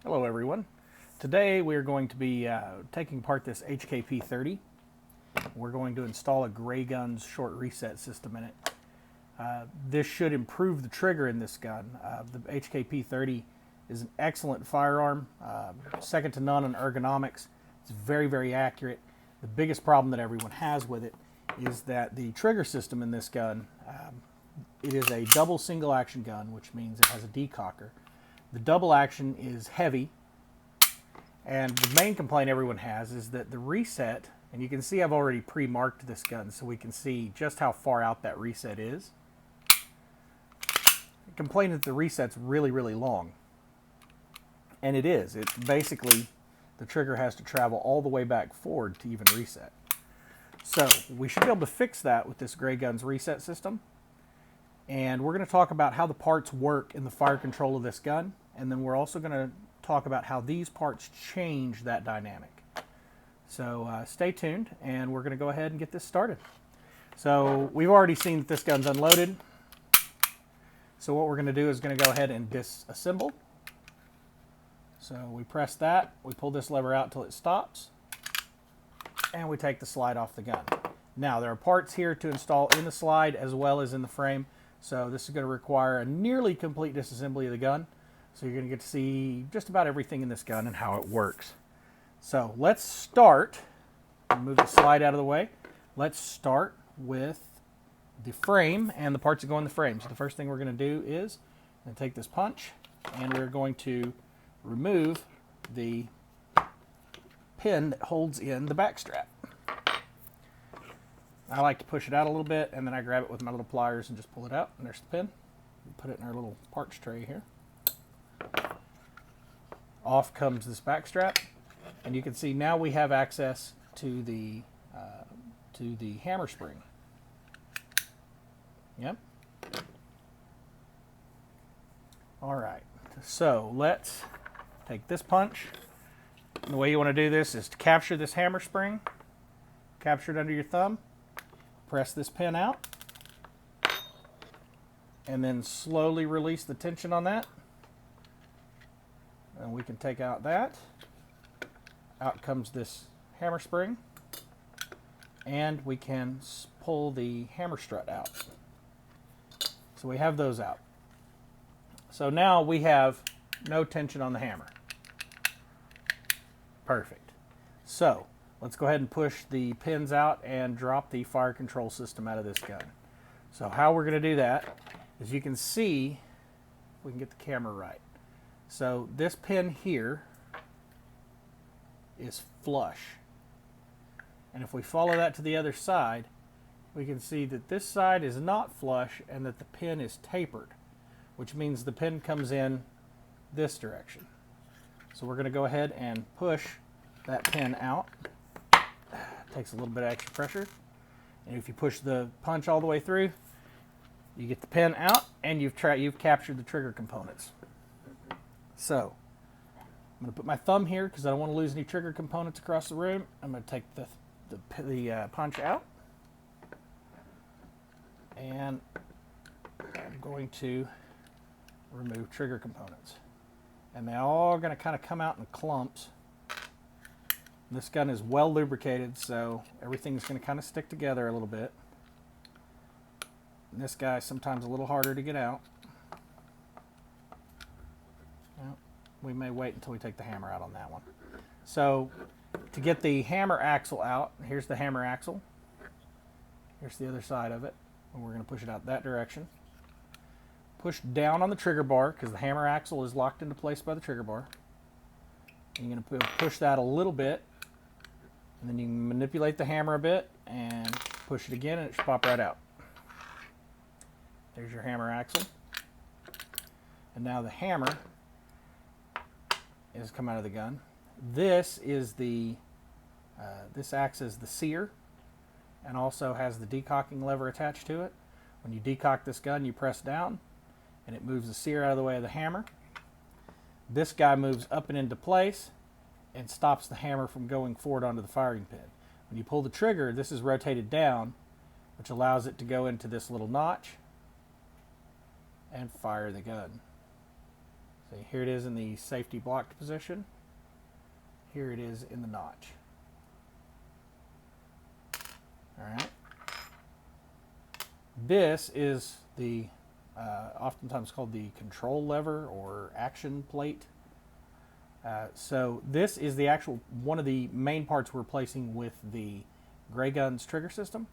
Hello everyone. Today we are going to be taking apart this P30. We're going to install a Grayguns Short Reset system in it. This should improve the trigger in this gun. The P30 is an excellent firearm, second to none in ergonomics. It's very, very accurate. The biggest problem that everyone has with it is that the trigger system in this gun, it is a double single action gun, which means it has a decocker. The double action is heavy, and the main complaint everyone has is that the reset, and you can see I've already pre-marked this gun so we can see just how far out that reset is. The complaint is that the reset's really, really long. And it is. It's basically, the trigger has to travel all the way back forward to even reset. So we should be able to fix that with this Grayguns reset system. And we're going to talk about how the parts work in the fire control of this gun. And then we're also going to talk about how these parts change that dynamic. So stay tuned, and we're going to go ahead and get this started. So we've already seen that this gun's unloaded. So what we're going to do is going to go ahead and disassemble. So we press that, we pull this lever out till it stops, and we take the slide off the gun. Now there are parts here to install in the slide as well as in the frame. So this is going to require a nearly complete disassembly of the gun. So you're going to get to see just about everything in this gun and how it works. So let's start. Move the slide out of the way. Let's start with the frame and the parts that go in the frame. So the first thing we're going to do is take this punch, and we're going to remove the pin that holds in the back strap. I like to push it out a little bit, and then I grab it with my little pliers and just pull it out. And there's the pin. We put it in our little parts tray here. Off comes this back strap, and you can see now we have access to the hammer spring. Yep. All right. So let's take this punch. And the way you want to do this is to capture this hammer spring, capture it under your thumb, press this pin out, and then slowly release the tension on that. And we can take out that. Out comes this hammer spring, and we can pull the hammer strut out. So we have those out. So now we have no tension on the hammer. Perfect. So let's go ahead and push the pins out and drop the fire control system out of this gun. So how we're going to do that is, you can see, if we can get the camera right. So this pin here is flush. And if we follow that to the other side, we can see that this side is not flush and that the pin is tapered, which means the pin comes in this direction. So we're going to go ahead and push that pin out. Takes a little bit of extra pressure. And if you push the punch all the way through, you get the pin out, and you've captured the trigger components. So I'm going to put my thumb here because I don't want to lose any trigger components across the room. I'm going to take the punch out, and I'm going to remove trigger components. And they're all going to kind of come out in clumps. This gun is well lubricated, so everything's going to kind of stick together a little bit. And this guy's sometimes a little harder to get out. Well, we may wait until we take the hammer out on that one. So to get the hammer axle out, here's the hammer axle. Here's the other side of it. And we're going to push it out that direction. Push down on the trigger bar because the hammer axle is locked into place by the trigger bar. And you're going to push that a little bit, and then you can manipulate the hammer a bit and push it again, and it should pop right out. There's your hammer axle. And now the hammer has come out of the gun. This is this acts as the sear, and also has the decocking lever attached to it. When you decock this gun, you press down, and it moves the sear out of the way of the hammer. This guy moves up and into place and stops the hammer from going forward onto the firing pin. When you pull the trigger, this is rotated down, which allows it to go into this little notch and fire the gun. So here it is in the safety blocked position. Here it is in the notch. All right. This is the oftentimes called the control lever or action plate. So this is the actual one of the main parts we're replacing with the Grayguns trigger system.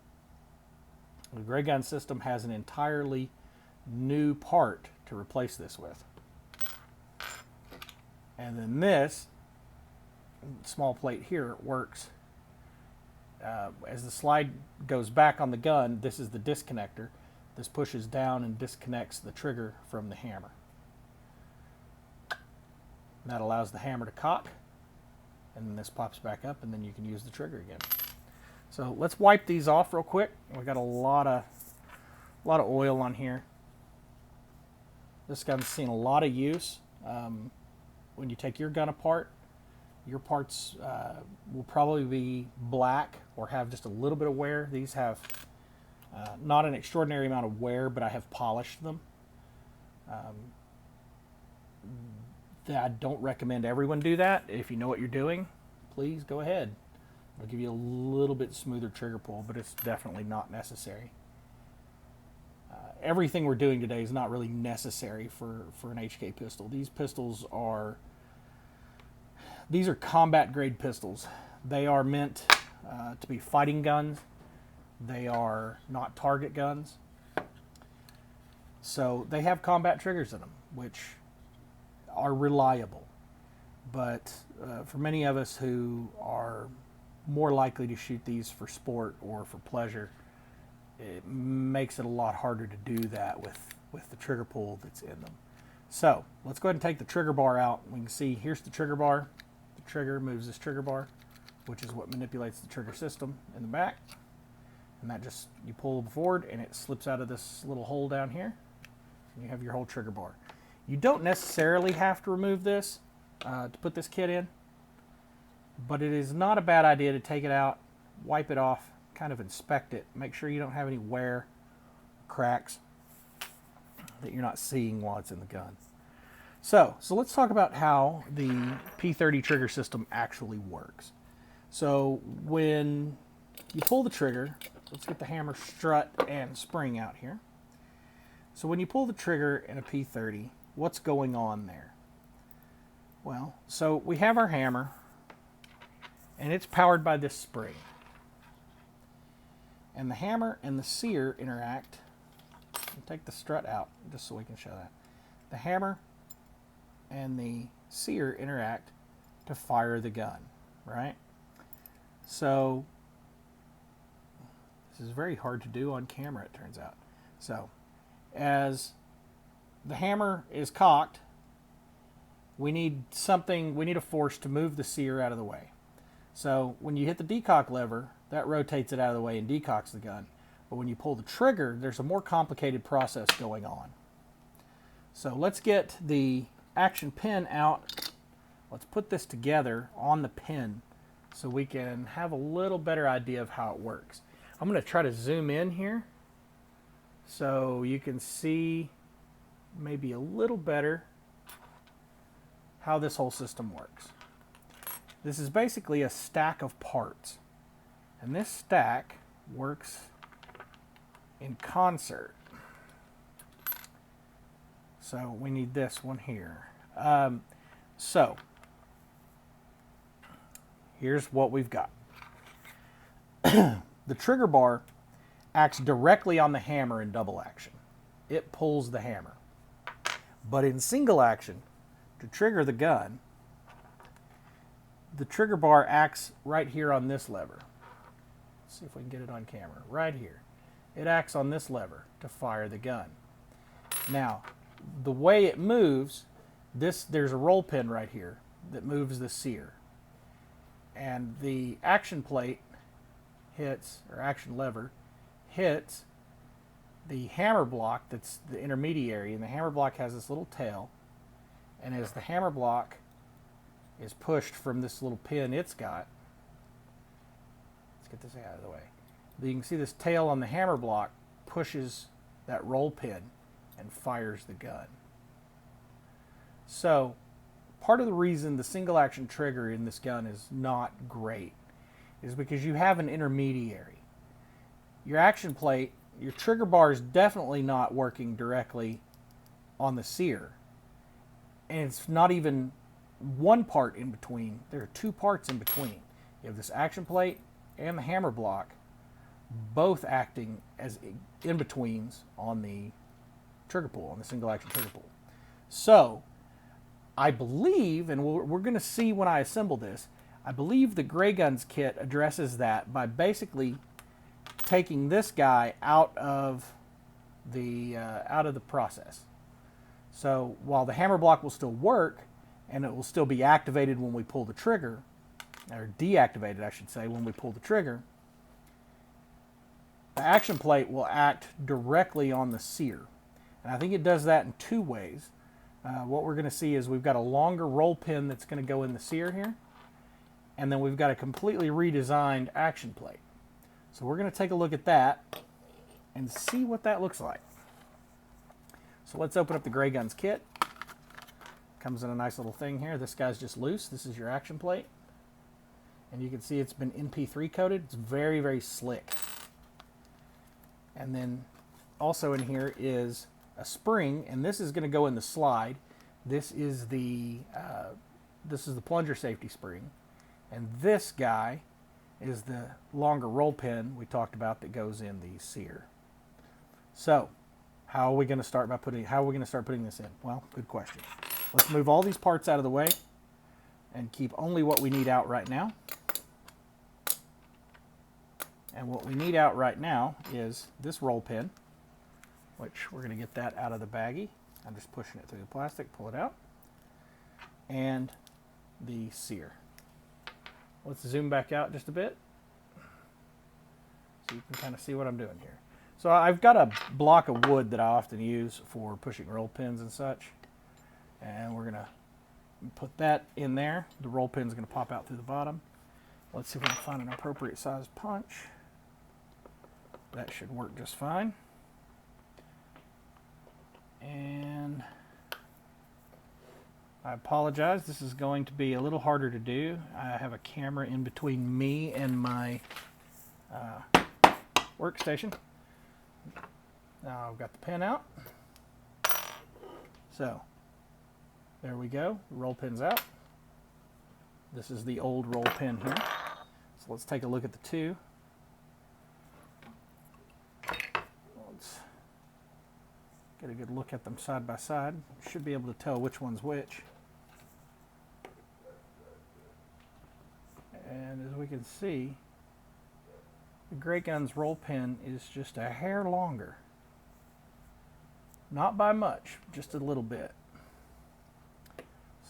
The Grayguns system has an entirely new part to replace this with. And then this small plate here works as the slide goes back on the gun. This is the disconnector. This pushes down and disconnects the trigger from the hammer. And that allows the hammer to cock, and then this pops back up, and then you can use the trigger again. So let's wipe these off real quick. We've got a lot of oil on here. This gun's seen a lot of use. When you take your gun apart, your parts will probably be black or have just a little bit of wear. These have not an extraordinary amount of wear, but I have polished them. I don't recommend everyone do that. If you know what you're doing, please go ahead. It'll give you a little bit smoother trigger pull, but it's definitely not necessary. Everything we're doing today is not really necessary for an HK pistol. These pistols are combat grade pistols. They are meant to be fighting guns. They are not target guns. So they have combat triggers in them, which are reliable. But for many of us who are more likely to shoot these for sport or for pleasure, it makes it a lot harder to do that with the trigger pull that's in them. So let's go ahead and take the trigger bar out. We can see here's the trigger bar. The trigger moves this trigger bar, which is what manipulates the trigger system in the back. And that just, you pull forward and it slips out of this little hole down here. And you have your whole trigger bar. You don't necessarily have to remove this to put this kit in, but it is not a bad idea to take it out, wipe it off, kind of inspect it, make sure you don't have any wear, cracks that you're not seeing while it's in the gun. So let's talk about how the P30 trigger system actually works. So when you pull the trigger, let's get the hammer strut and spring out here. So when you pull the trigger in a P30, what's going on there? Well, so we have our hammer, and it's powered by this spring. And the hammer and the sear interact. I'll take the strut out just so we can show that. The hammer and the sear interact to fire the gun, right? So this is very hard to do on camera, it turns out. So as the hammer is cocked, we need a force to move the sear out of the way. So when you hit the decock lever, that rotates it out of the way and decocks the gun. But when you pull the trigger, there's a more complicated process going on. So let's get the action pin out. Let's put this together on the pin so we can have a little better idea of how it works. I'm going to try to zoom in here so you can see maybe a little better how this whole system works. This is basically a stack of parts, and this stack works in concert. So we need this one here. So here's what we've got. The trigger bar acts directly on the hammer in double action. It pulls the hammer. But in single action, to trigger the gun, the trigger bar acts right here on this lever. Let's see if we can get it on camera. Right here. It acts on this lever to fire the gun. Now, the way it moves, there's a roll pin right here that moves the sear. And the action plate hits, or action lever, hits the hammer block that's the intermediary, and the hammer block has this little tail, and as the hammer block is pushed from this little pin it's got, let's get this out of the way, you can see this tail on the hammer block pushes that roll pin and fires the gun. So part of the reason the single action trigger in this gun is not great is because you have an intermediary. Your action plate, your trigger bar is definitely not working directly on the sear. And it's not even one part in between. There are two parts in between. You have this action plate and the hammer block, both acting as in-betweens on the trigger pull, on the single action trigger pull. So I believe, and we're going to see when I assemble this, I believe the Grayguns kit addresses that by basically taking this guy out of the process. So while the hammer block will still work and it will still be activated when we pull the trigger, or deactivated I should say, when we pull the trigger, the action plate will act directly on the sear. And I think it does that in two ways. What we're going to see is we've got a longer roll pin that's going to go in the sear here, and then we've got a completely redesigned action plate. So we're going to take a look at that and see what that looks like. So let's open up the Grayguns kit. Comes in a nice little thing here. This guy's just loose. This is your action plate. And you can see it's been NP3 coated. It's very, very slick. And then also in here is a spring, and this is going to go in the slide. This is the plunger safety spring. And this guy is the longer roll pin we talked about that goes in the sear. So how are we going to start putting this in? Well, good question. Let's move all these parts out of the way and keep only what we need out right now. And what we need out right now is this roll pin, which we're going to get that out of the baggie. I'm just pushing it through the plastic, pull it out. And the sear. Let's zoom back out just a bit so you can kind of see what I'm doing here. So I've got a block of wood that I often use for pushing roll pins and such. And we're going to put that in there. The roll pin's going to pop out through the bottom. Let's see if we can find an appropriate size punch. That should work just fine. And I apologize, this is going to be a little harder to do. I have a camera in between me and my workstation. Now I've got the pin out. So there we go, the roll pin's out. This is the old roll pin here. So let's take a look at the two. Let's get a good look at them side by side. Should be able to tell which one's which. And as we can see, the Grayguns roll pin is just a hair longer. Not by much, just a little bit.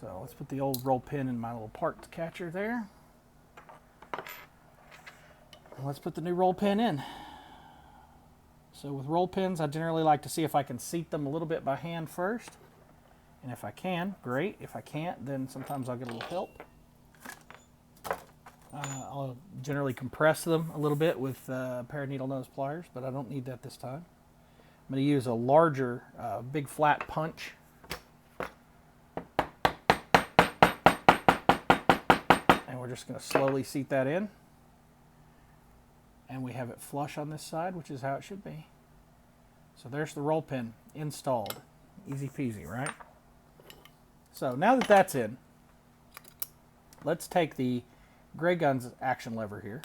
So let's put the old roll pin in my little parts catcher there. And let's put the new roll pin in. So with roll pins, I generally like to see if I can seat them a little bit by hand first. And if I can, great. If I can't, then sometimes I'll get a little help. I'll generally compress them a little bit with a pair of needle nose pliers, but I don't need that this time. I'm going to use a larger, big flat punch. And we're just going to slowly seat that in. And we have it flush on this side, which is how it should be. So there's the roll pin installed. Easy peasy, right? So now that that's in, let's take the Grayguns action lever here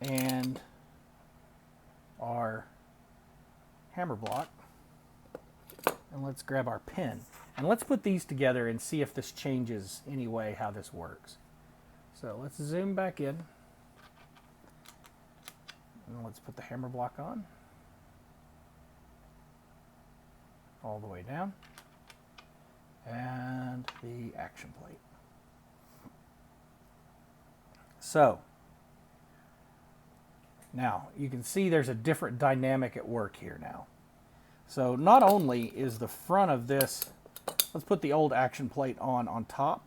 and our hammer block, and let's grab our pin. And let's put these together and see if this changes any way how this works. So let's zoom back in. And let's put the hammer block on. All the way down. And the action plate. So, now you can see there's a different dynamic at work here now. So not only is the front of this, let's put the old action plate on top.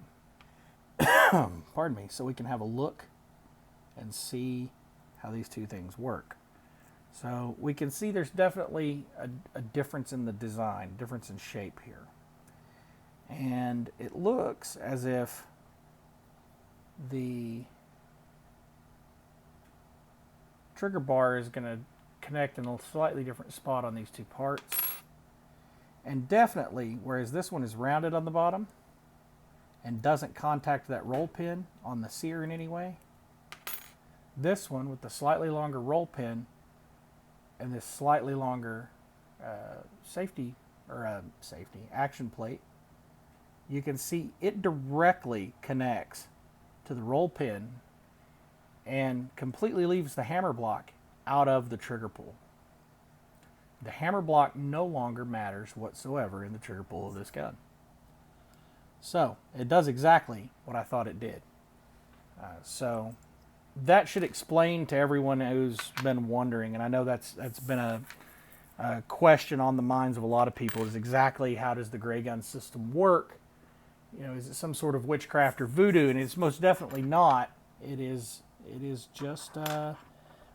Pardon me, so we can have a look and see how these two things work. So we can see there's definitely a difference in the design, difference in shape here. and it looks as if the trigger bar is going to connect in a slightly different spot on these two parts. And definitely, whereas this one is rounded on the bottom and doesn't contact that roll pin on the sear in any way, this one with the slightly longer roll pin and this slightly longer safety action plate, you can see it directly connects to the roll pin and completely leaves the hammer block out of the trigger pull. The hammer block no longer matters whatsoever in the trigger pull of this gun. So it does exactly what I thought it did. So that should explain to everyone who's been wondering, and I know that's been a question on the minds of a lot of people, is exactly how does the Graygun system work? You know, is it some sort of witchcraft or voodoo? And it's most definitely not. It is just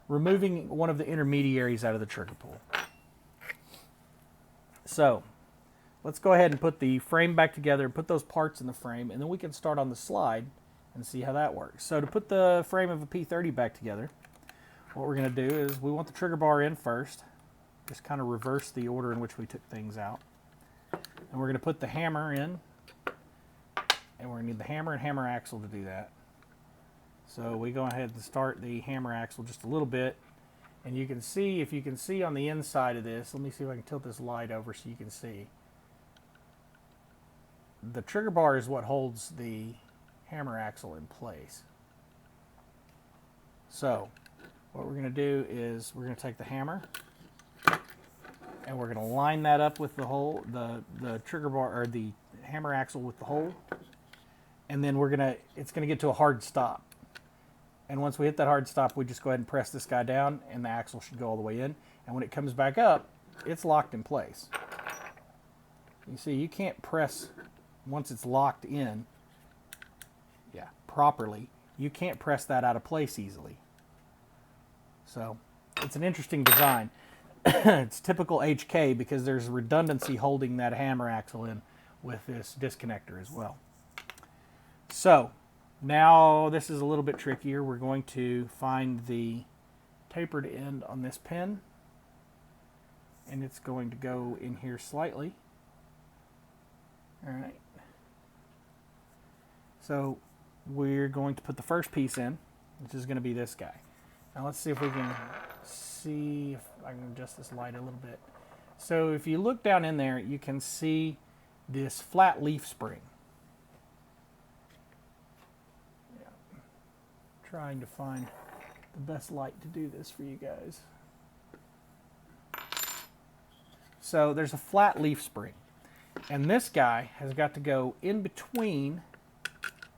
removing one of the intermediaries out of the trigger pull. So let's go ahead and put the frame back together and put those parts in the frame, and then we can start on the slide and see how that works. So to put the frame of a P30 back together, what we're going to do is we want the trigger bar in first. Just kind of reverse the order in which we took things out. And we're going to put the hammer in, and we're going to need the hammer and hammer axle to do that. So we go ahead and start the hammer axle just a little bit, and you can see, if you can see on the inside of this, let me see if I can tilt this light over so you can see. The trigger bar is what holds the hammer axle in place. So what we're going to do is we're going to take the hammer and we're going to line that up with the hole, the trigger bar, or the hammer axle with the hole, and then it's going to get to a hard stop. And once we hit that hard stop, we just go ahead and press this guy down, and the axle should go all the way in. And when it comes back up, it's locked in place. You see, you can't press, once it's locked in, properly, you can't press that out of place easily. So it's an interesting design. It's typical HK because there's redundancy holding that hammer axle in with this disconnector as well. So now this is a little bit trickier. We're going to find the tapered end on this pin, and it's going to go in here slightly. All right. So we're going to put the first piece in, which is going to be this guy. Now let's see if we can see if I can adjust this light a little bit. So if you look down in there, you can see this flat leaf spring. Trying to find the best light to do this for you guys. So there's a flat leaf spring, and this guy has got to go in between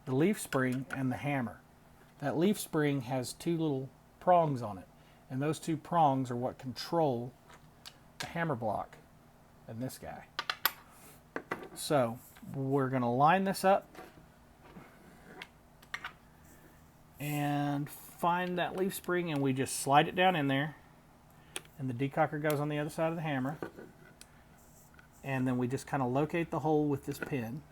the leaf spring and the hammer. That leaf spring has two little prongs on it, and those two prongs are what control the hammer block and this guy. So we're going to line this up and find that leaf spring, and we just slide it down in there, and the decocker goes on the other side of the hammer, and then we just kind of locate the hole with this pin.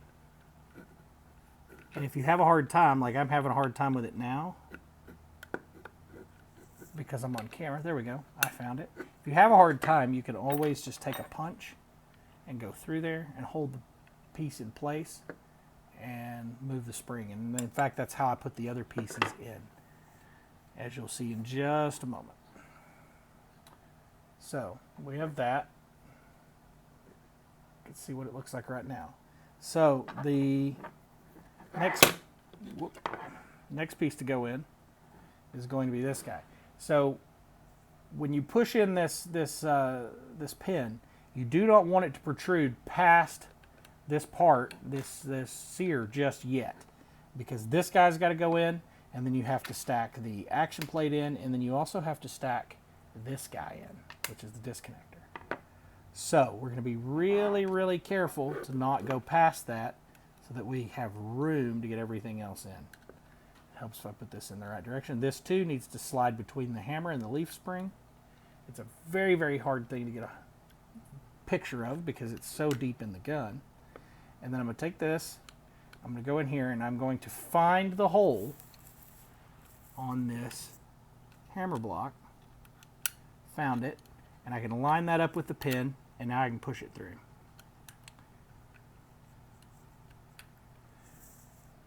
And if you have a hard time, like I'm having a hard time with it now because I'm on camera, there we go, I found it. If you have a hard time, you can always just take a punch and go through there and hold the piece in place and move the spring. And in fact, that's how I put the other pieces in, as you'll see in just a moment. So we have that. You can see what it looks like right now. So the next piece to go in is going to be this guy. So when you push in this pin, you do not want it to protrude past this part, this sear, just yet, because this guy's got to go in, and then you have to stack the action plate in, and then you also have to stack this guy in, which is the disconnector. So we're going to be really, really careful to not go past that so that we have room to get everything else in. It helps if I put this in the right direction. This too needs to slide between the hammer and the leaf spring. It's a very, very hard thing to get a picture of because it's so deep in the gun. And then I'm going to take this, I'm going to go in here, and I'm going to find the hole on this hammer block. Found it, and I can line that up with the pin, and now I can push it through.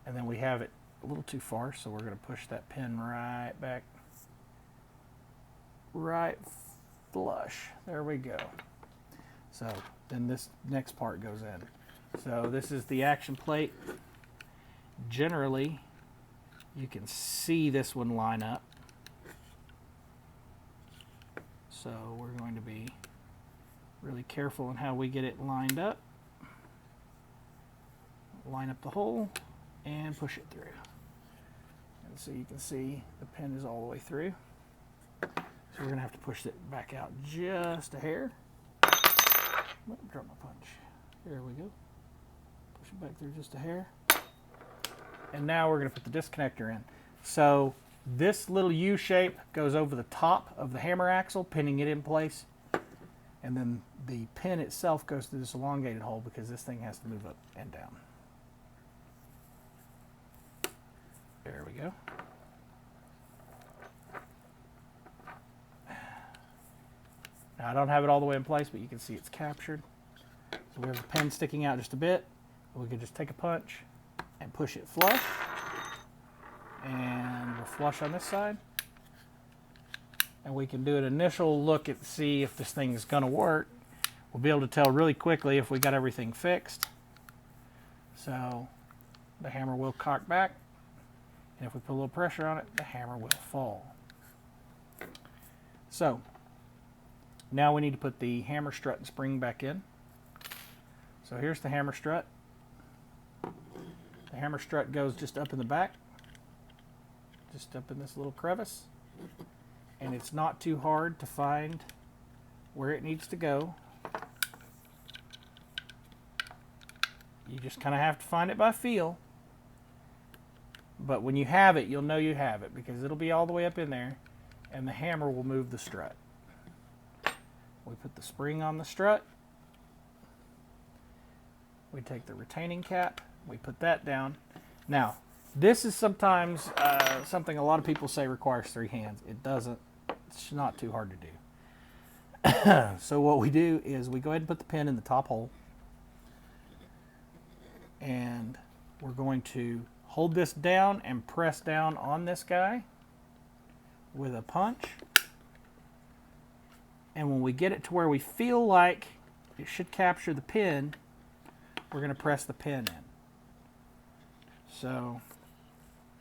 And then we have it a little too far, so we're going to push that pin right back, right flush. There we go. So then this next part goes in. So this is the action plate. Generally, you can see this one line up. So we're going to be really careful in how we get it lined up. Line up the hole and push it through. And so you can see the pin is all the way through. So we're going to have to push it back out just a hair. Oh, drop my punch. There we go. Push it back through just a hair. And now we're going to put the disconnector in. So this little U shape goes over the top of the hammer axle, pinning it in place. And then the pin itself goes through this elongated hole because this thing has to move up and down. There we go. Now I don't have it all the way in place, but you can see it's captured. So we have the pin sticking out just a bit. We can just take a punch and push it flush. And we're flush on this side. And we can do an initial look at see if this thing is going to work. We'll be able to tell really quickly if we got everything fixed. So the hammer will cock back. And if we put a little pressure on it, the hammer will fall. So now we need to put the hammer strut and spring back in. So here's the hammer strut. The hammer strut goes just up in the back, just up in this little crevice. And it's not too hard to find where it needs to go. You just kind of have to find it by feel. But when you have it, you'll know you have it because it'll be all the way up in there and the hammer will move the strut. We put the spring on the strut. We take the retaining cap. We put that down. Now, this is sometimes something a lot of people say requires 3 hands. It doesn't. It's not too hard to do. So what we do is we go ahead and put the pin in the top hole. And we're going to hold this down and press down on this guy with a punch. And when we get it to where we feel like it should capture the pin, we're going to press the pin in. So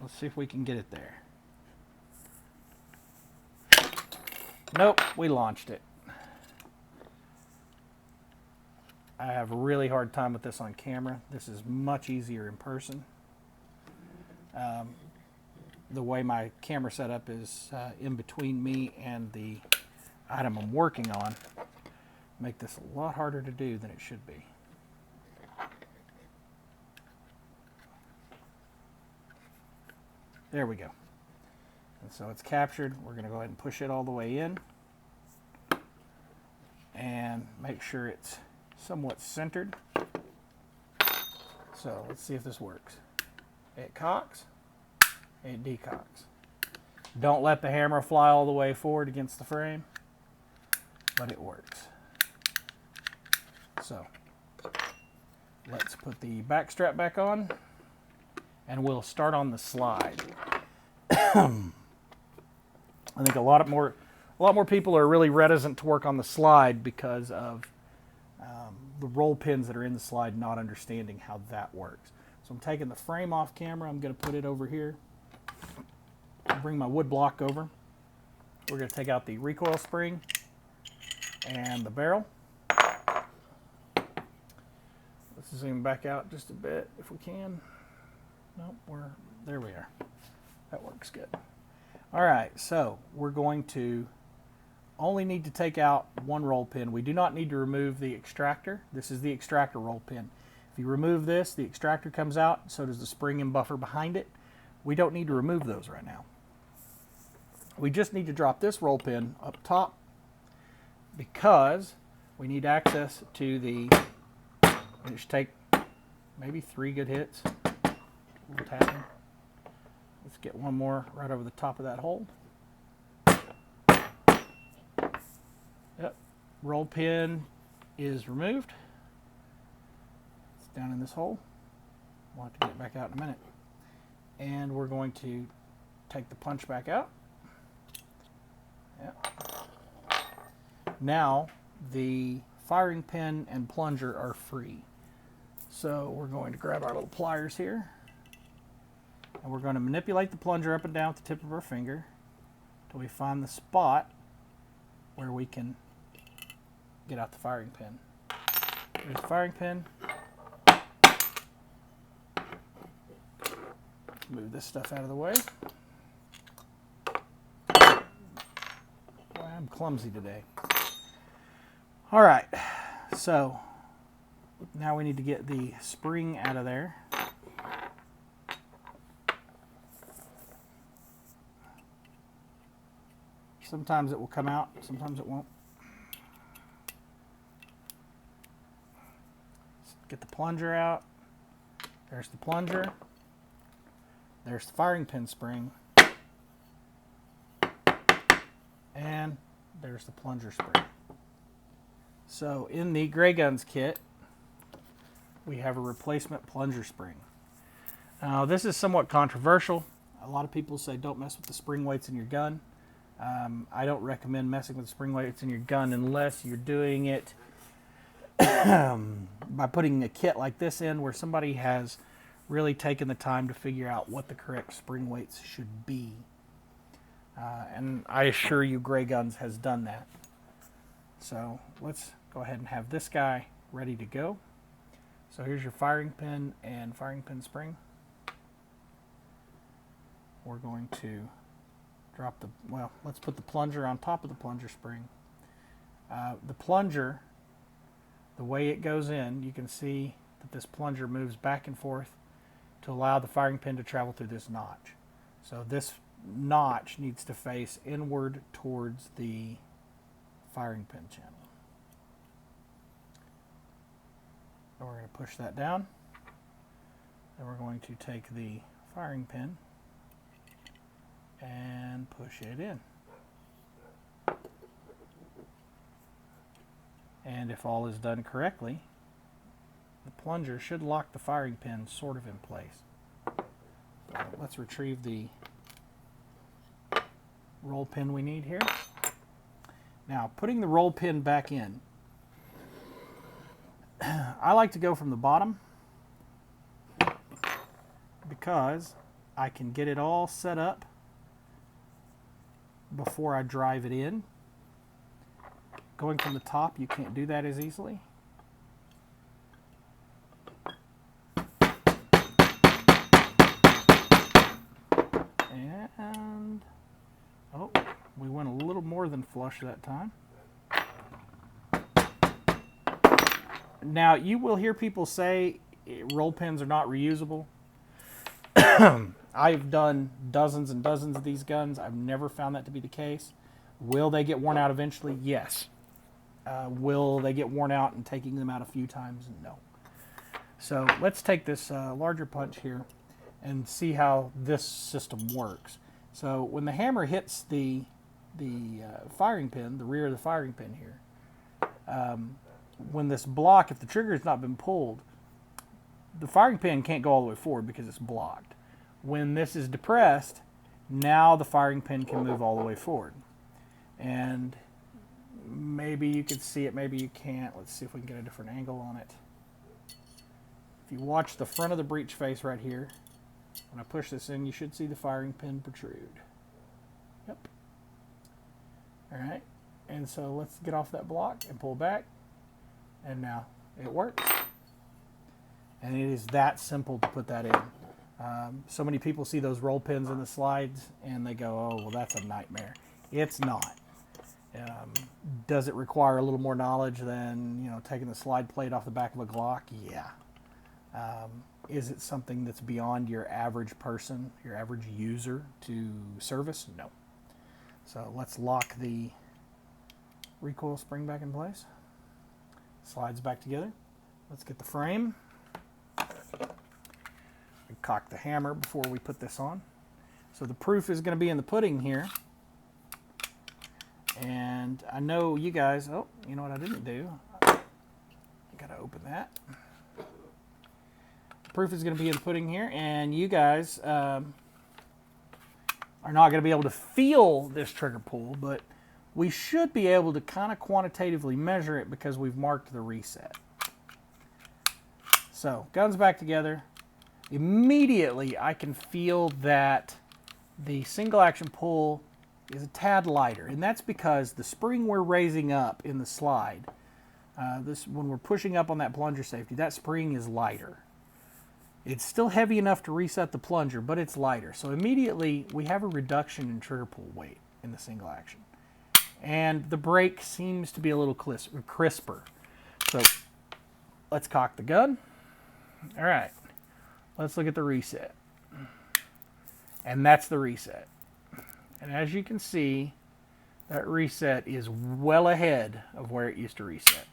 let's see if we can get it there. Nope, we launched it. I have a really hard time with this on camera. This is much easier in person. The way my camera setup is in between me and the item I'm working on make this a lot harder to do than it should be. There we go. And so it's captured. We're going to go ahead and push it all the way in and make sure it's somewhat centered. So let's see if this works. It cocks, it decocks. Don't let the hammer fly all the way forward against the frame, but it works. So let's put the back strap back on and we'll start on the slide. I think a lot more people are really reticent to work on the slide because of the roll pins that are in the slide, not understanding how that works. So I'm taking the frame off camera. I'm going to put it over here. I'll bring my wood block over. We're going to take out the recoil spring and the barrel. Let's zoom back out just a bit if we can. Nope, there we are. That works good. All right, so we're going to only need to take out one roll pin. We do not need to remove the extractor. This is the extractor roll pin. If you remove this, the extractor comes out, so does the spring and buffer behind it. We don't need to remove those right now. We just need to drop this roll pin up top because we need access to the, just take maybe 3 good hits. A little tapping. Let's get one more right over the top of that hole. Yep, roll pin is removed. It's down in this hole. We'll have to get it back out in a minute. And we're going to take the punch back out. Yep. Now the firing pin and plunger are free. So we're going to grab our little pliers here, and we're going to manipulate the plunger up and down with the tip of our finger until we find the spot where we can get out the firing pin. There's the firing pin. Move this stuff out of the way. Boy, I'm clumsy today. All right, so now we need to get the spring out of there. Sometimes it will come out, sometimes it won't. Let's get the plunger out. There's the plunger. There's the firing pin spring. And there's the plunger spring. So in the Grayguns kit, we have a replacement plunger spring. Now this is somewhat controversial. A lot of people say don't mess with the spring weights in your gun. I don't recommend messing with the spring weights in your gun unless you're doing it by putting a kit like this in where somebody has really taken the time to figure out what the correct spring weights should be. And I assure you Grayguns has done that. So let's go ahead and have this guy ready to go. So here's your firing pin and firing pin spring. We're going to drop the, well, let's put the plunger on top of the plunger spring. The plunger, the way it goes in, you can see that this plunger moves back and forth to allow the firing pin to travel through this notch. So this notch needs to face inward towards the firing pin channel. So we're going to push that down. Then we're going to take the firing pin and push it in. And if all is done correctly, the plunger should lock the firing pin sort of in place. So let's retrieve the roll pin we need here. Now, putting the roll pin back in, I like to go from the bottom because I can get it all set up before I drive it in. Going from the top, you can't do that as easily. And, oh, we went a little more than flush that time. Now, you will hear people say roll pins are not reusable. I've done dozens and dozens of these guns. I've never found that to be the case. Will they get worn out eventually? Yes. Will they get worn out and taking them out a few times? No. So let's take this larger punch here and see how this system works. So when the hammer hits the firing pin, the rear of the firing pin here, when this block, if the trigger has not been pulled, the firing pin can't go all the way forward because it's blocked. When this is depressed, now the firing pin can move all the way forward. And maybe you can see it, maybe you can't. Let's see if we can get a different angle on it. If you watch the front of the breech face right here, when I push this in, you should see the firing pin protrude. Yep. All right. And so let's get off that block and pull back. And now it works. And it is that simple to put that in. So many people see those roll pins in the slides and they go, oh, well, that's a nightmare. It's not. Does it require a little more knowledge than, you know, taking the slide plate off the back of a Glock? Yeah. Is it something that's beyond your average person, your average user to service? No. So let's lock the recoil spring back in place. Slides back together. Let's get the frame. cock the hammer before we put this on. So the proof is going to be in the pudding here. And I know you guys, oh, you know what I didn't do? I got to open that. The proof is going to be in the pudding here, and you guys are not going to be able to feel this trigger pull, but we should be able to kind of quantitatively measure it because we've marked the reset. So, guns back together. Immediately, I can feel that the single action pull is a tad lighter, and that's because the spring we're raising up in the slide, when we're pushing up on that plunger safety, that spring is lighter. It's still heavy enough to reset the plunger, but it's lighter. So immediately, we have a reduction in trigger pull weight in the single action. And the break seems to be a little crisper. So let's cock the gun. All right, let's look at the reset. And that's the reset. And as you can see, that reset is well ahead of where it used to reset.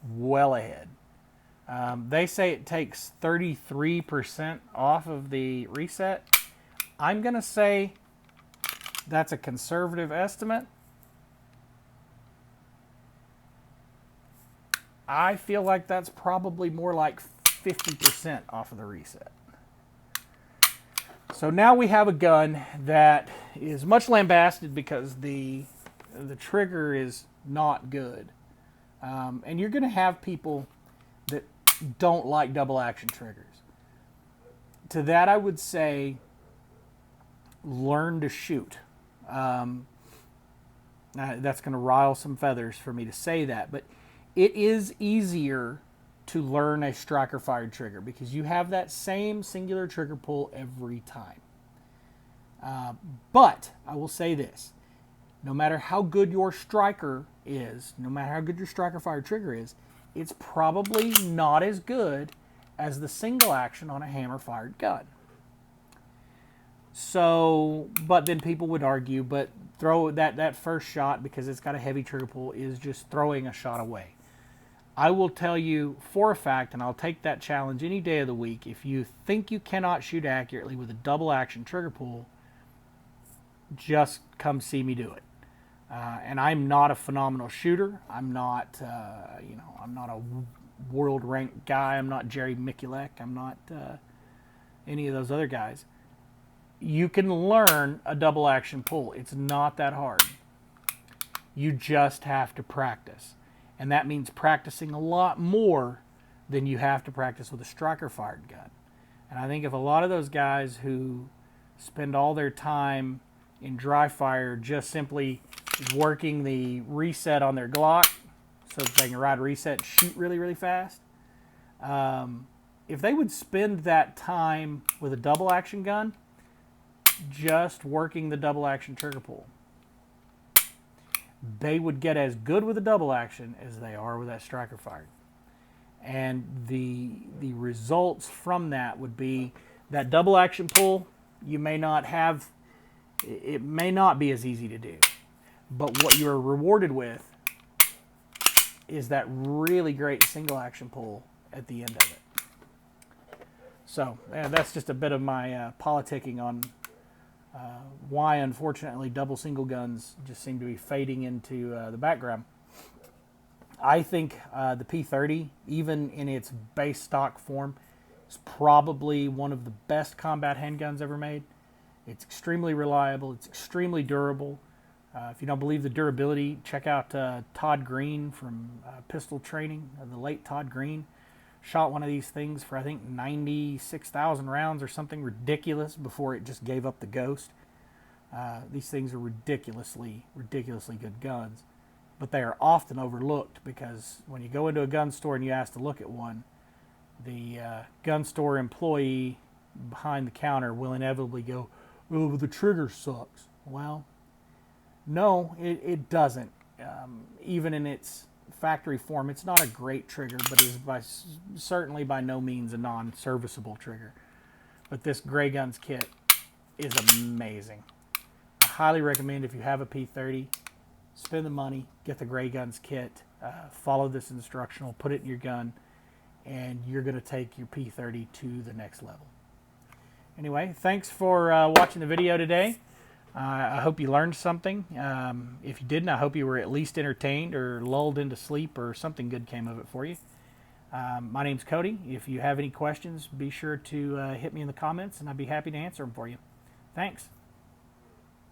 Well ahead. They say it takes 33% off of the reset. I'm going to say that's a conservative estimate. I feel like that's probably more like 50% off of the reset. So now we have a gun that is much lambasted because the trigger is not good. And you're going to have people that don't like double action triggers. To that I would say, learn to shoot. That's going to rile some feathers for me to say that, but it is easier to learn a striker fired trigger because you have that same singular trigger pull every time. But I will say this, no matter how good your striker is, no matter how good your striker fired trigger is, it's probably not as good as the single action on a hammer fired gun. So, but then people would argue, but throw that first shot because it's got a heavy trigger pull is just throwing a shot away. I will tell you for a fact, and I'll take that challenge any day of the week, if you think you cannot shoot accurately with a double action trigger pull, just come see me do it. And I'm not a phenomenal shooter. I'm not, I'm not a world ranked guy. I'm not Jerry Mikulek. I'm not any of those other guys. You can learn a double action pull. It's not that hard. You just have to practice. And that means practicing a lot more than you have to practice with a striker fired gun. And I think if a lot of those guys who spend all their time in dry fire just simply working the reset on their Glock so that they can ride reset and shoot really, really fast, if they would spend that time with a double action gun just working the double action trigger pull, they would get as good with a double action as they are with that striker fired. And the results from that would be that double action pull, you may not have, it may not be as easy to do. But what you're rewarded with is that really great single action pull at the end of it. So that's just a bit of my politicking on why, unfortunately, double single guns just seem to be fading into the background. I think the P30, even in its base stock form, is probably one of the best combat handguns ever made. It's extremely reliable. It's extremely durable. If you don't believe the durability, check out Todd Green from Pistol Training, the late Todd Green. Shot one of these things for, I think, 96,000 rounds or something ridiculous before it just gave up the ghost. These things are ridiculously good guns. But they are often overlooked because when you go into a gun store and you ask to look at one, the gun store employee behind the counter will inevitably go, "Oh, the trigger sucks." Well, no, it doesn't. Even in its factory form, it's not a great trigger, but is certainly by no means a non-serviceable trigger. But this Grayguns kit is amazing. I highly recommend, if you have a P30, spend the money, get the Grayguns kit, follow this instructional, put it in your gun. and you're going to take your P30 to the next level. Anyway, thanks for watching the video today. I hope you learned something. If you didn't, I hope you were at least entertained or lulled into sleep or something good came of it for you. My name's Cody. If you have any questions, be sure to hit me in the comments and I'd be happy to answer them for you. Thanks.